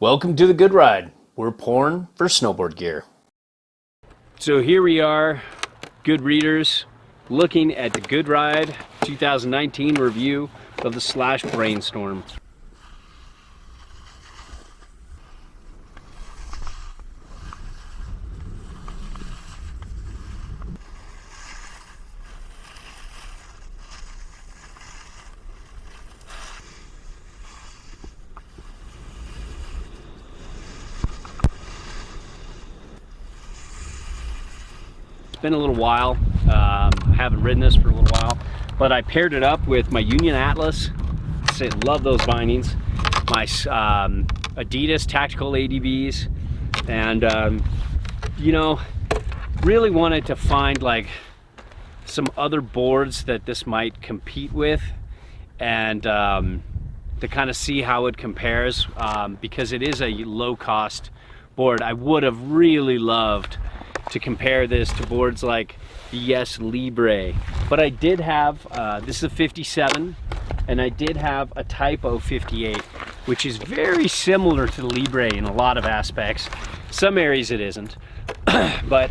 Welcome to the Good Ride. We're pouring for snowboard gear. So here we are, good readers, looking at the Good Ride 2019 review of the Slash Brainstorm. Been a little while. I haven't ridden this for a little while, but I paired it up with my Union Atlas. Love those bindings. My Adidas tactical ADVs, and you know, really wanted to find like some other boards that this might compete with, and to kind of see how it compares, because it is a low-cost board. I would have really loved to compare this to boards like the Yes Libre, but I did have this is a 57, and I did have a Typo 58, which is very similar to the Libre in a lot of aspects. Some areas it isn't, but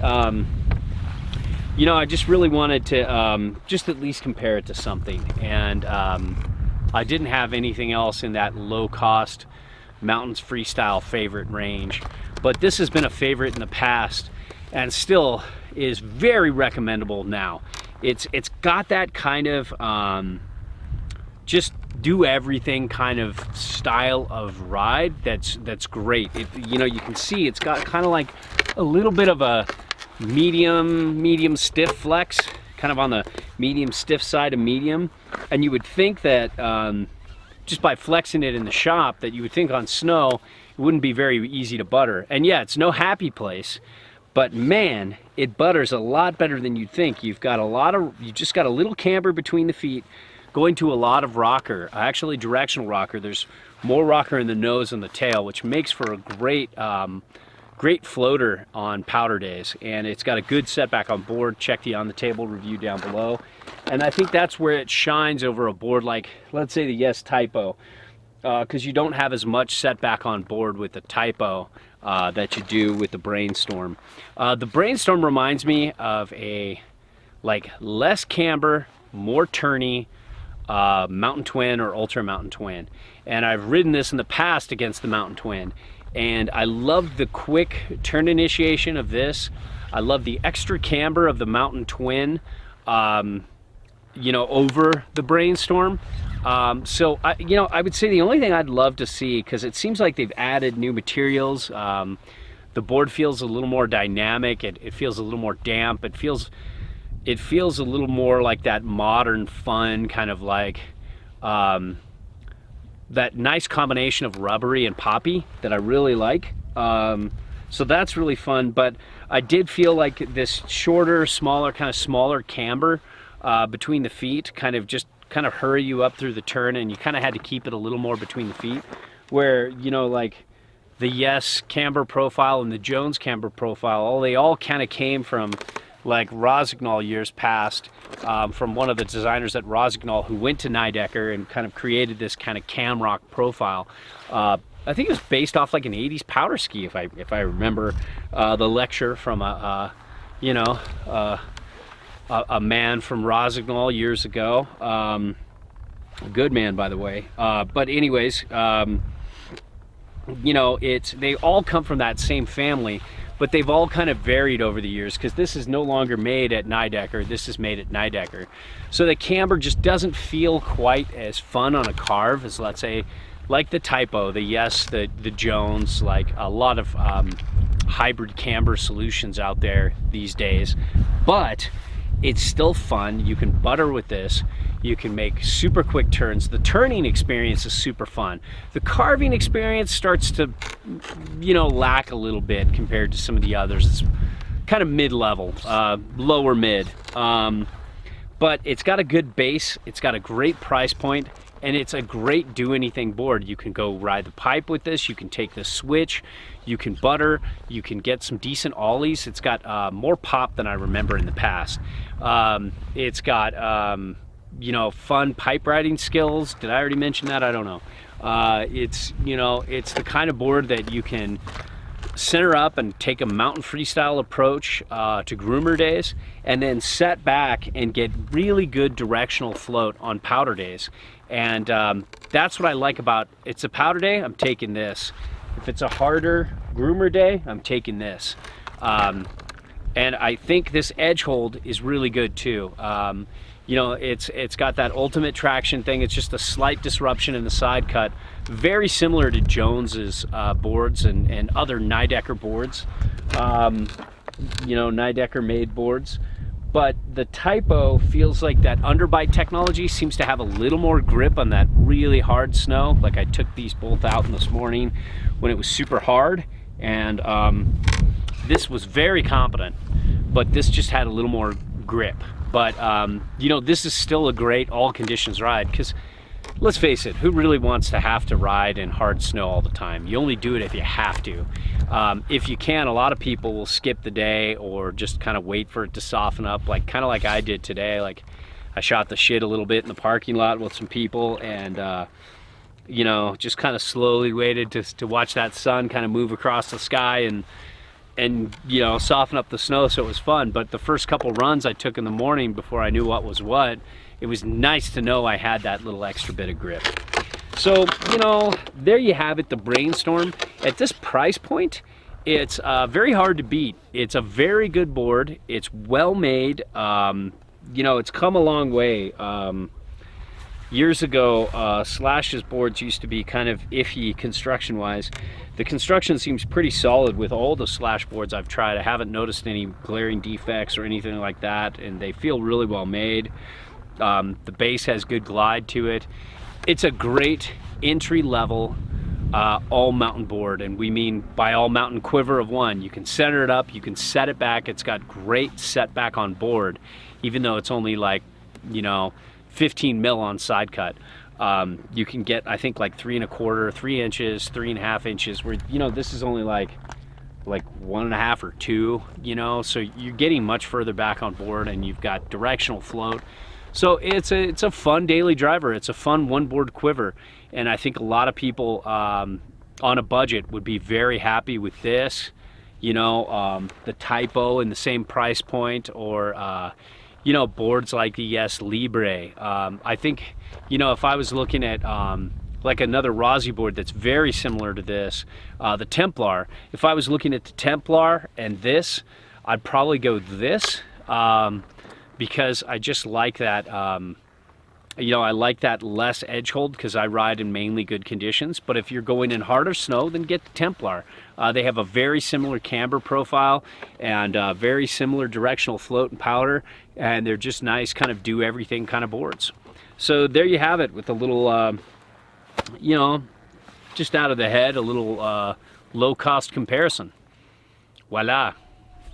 you know, I just really wanted to just at least compare it to something, and I didn't have anything else in that low-cost mountains freestyle favorite range, but this has been a favorite in the past and still is very recommendable now. It's got that kind of just do everything kind of style of ride that's great. You know, you can see it's got kind of like a little bit of a medium stiff flex, kind of on the medium stiff side of medium, and you would think that just by flexing it in the shop, that you would think on snow it wouldn't be very easy to butter. And yeah, it's no happy place, but man, it butters a lot better than you'd think. You just got a little camber between the feet, going to a lot of rocker, actually directional rocker. There's more rocker in the nose and the tail, which makes for a great great floater on powder days. And it's got a good setback on board. Check the On the Table review down below. And I think that's where it shines over a board like, let's say, the Yes Typo, because you don't have as much setback on board with the Typo that you do with the Brainstorm. The Brainstorm reminds me of a like less camber, more turny Mountain Twin or Ultra Mountain Twin. And I've ridden this in the past against the Mountain Twin, and I loved the quick turn initiation of this. I love the extra camber of the Mountain Twin, you know, over the Brainstorm. So you know, I would say the only thing I'd love to see, because it seems like they've added new materials, the board feels a little more dynamic, it feels a little more damp, it feels a little more like that modern fun kind of like that nice combination of rubbery and poppy that I really like. So that's really fun, but I did feel like this shorter, smaller camber between the feet kind of hurry you up through the turn, and you kind of had to keep it a little more between the feet, where, you know, like the Yes camber profile and the Jones camber profile, they all kind of came from like Rosignol years past, from one of the designers at Rosignol who went to Nidecker and kind of created this kind of camrock profile. I think it was based off like an 80s powder ski, if I remember the lecture from you know, a man from Rosignol years ago. A good man, by the way. But anyways, you know, they all come from that same family, but they've all kind of varied over the years, because this is no longer made at Nidecker. This is made at Nidecker. So the camber just doesn't feel quite as fun on a carve as, let's say, like the Typo, the Yes, the Jones, like a lot of hybrid camber solutions out there these days. But it's still fun. You can butter with this. You can make super quick turns. The turning experience is super fun. The carving experience starts to, you know, lack a little bit compared to some of the others. It's kind of mid-level, lower mid. But it's got a good base. It's got a great price point, and it's a great do-anything board. You can go ride the pipe with this. You can take the switch. You can butter. You can get some decent ollies. It's got more pop than I remember in the past. It's got you know, fun pipe riding skills. Did I already mention that? I don't know. It's, you know, it's the kind of board that you can center up and take a mountain freestyle approach to groomer days, and then set back and get really good directional float on powder days. And that's what I like about it's a powder day, I'm taking this. If it's a harder groomer day, I'm taking this. And I think this edge hold is really good too. You know, it's got that ultimate traction thing. It's just a slight disruption in the side cut, very similar to Jones's boards and other Nidecker boards. You know, Nidecker made boards. But the Typo feels like that underbite technology seems to have a little more grip on that really hard snow. Like I took these both out this morning when it was super hard, and this was very competent, but this just had a little more grip. But you know, this is still a great all conditions ride, because let's face it, who really wants to have to ride in hard snow all the time? You only do it if you have to. If you can, a lot of people will skip the day or just kind of wait for it to soften up, like kind of like I did today. Like I shot the shit a little bit in the parking lot with some people, and you know, just kind of slowly waited to watch that sun kind of move across the sky and you know, soften up the snow, so it was fun. But the first couple runs I took in the morning before I knew what was what, it was nice to know I had that little extra bit of grip. So, you know, there you have it, the Brainstorm. At this price point, it's very hard to beat. It's a very good board. It's well made. You know, it's come a long way. Years ago, Slash's boards used to be kind of iffy construction-wise. The construction seems pretty solid with all the Slash boards I've tried. I haven't noticed any glaring defects or anything like that, and they feel really well made. The base has good glide to it. It's a great entry-level all mountain board, and we mean by all mountain quiver of one. You can center it up, you can set it back. It's got great setback on board, even though it's only like, you know, 15 mil on side cut. You can get, I think, like 3 1/4, 3 inches, 3.5 inches, where, you know, this is only like 1.5 or 2, you know, so you're getting much further back on board, and you've got directional float. So it's a fun daily driver. It's a fun one board quiver, and I think a lot of people on a budget would be very happy with this. You know, the Typo in the same price point, or you know, boards like the Yes Libre. I think, you know, if I was looking at like another Rossi board that's very similar to this, the Templar. If I was looking at the Templar and this, I'd probably go this. Because I just like that, you know, I like that less edge hold because I ride in mainly good conditions. But if you're going in harder snow, then get the Templar. They have a very similar camber profile and very similar directional float and powder, and they're just nice kind of do everything kind of boards. So there you have it with a little, you know, just out of the head, a little low cost comparison. Voila.